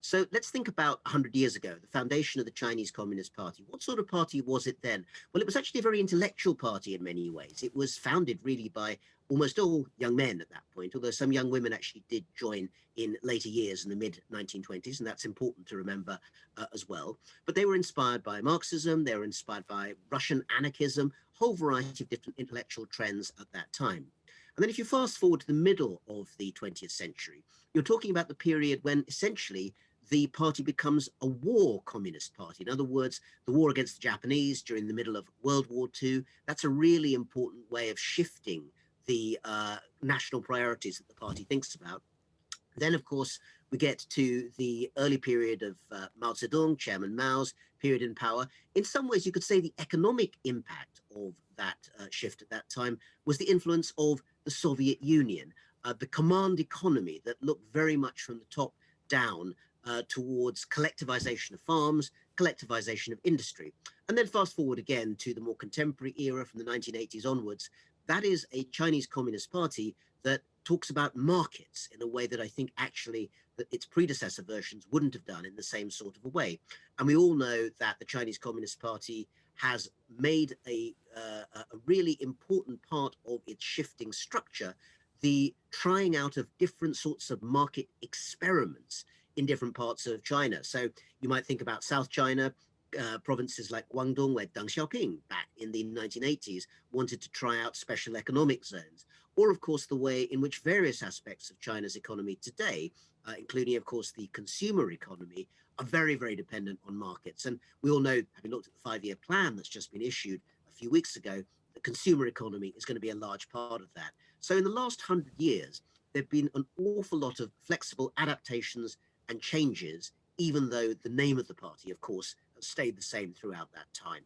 So let's think about 100 years ago, the foundation of the Chinese Communist Party. What sort of party was it then? Well, it was actually a very intellectual party in many ways. It was founded really by almost all young men at that point, although some young women actually did join in later years in the mid 1920s, and that's important to remember as well. But they were inspired by Marxism, they were inspired by Russian anarchism, a whole variety of different intellectual trends at that time. And then if you fast forward to the middle of the 20th century, you're talking about the period when essentially the party becomes a war communist party. In other words, the war against the Japanese during the middle of World War II, that's a really important way of shifting the national priorities that the party thinks about. Then, of course, we get to the early period of Mao Zedong, Chairman Mao's period in power. In some ways, you could say the economic impact of that shift at that time was the influence of the Soviet Union, the command economy that looked very much from the top down towards collectivization of farms, collectivization of industry. And then fast forward again to the more contemporary era from the 1980s onwards. That is a Chinese Communist Party that talks about markets in a way that I think actually that its predecessor versions wouldn't have done in the same sort of a way. And we all know that the Chinese Communist Party has made a really important part of its shifting structure, the trying out of different sorts of market experiments in different parts of China. So you might think about South China, provinces like Guangdong, where Deng Xiaoping back in the 1980s wanted to try out special economic zones, or of course the way in which various aspects of China's economy today, including of course the consumer economy, are very, very dependent on markets. And we all know, having looked at the 5-year plan that's just been issued a few weeks ago, the consumer economy is going to be a large part of that. So in the last 100 years, there have been an awful lot of flexible adaptations and changes, even though the name of the party, of course, has stayed the same throughout that time.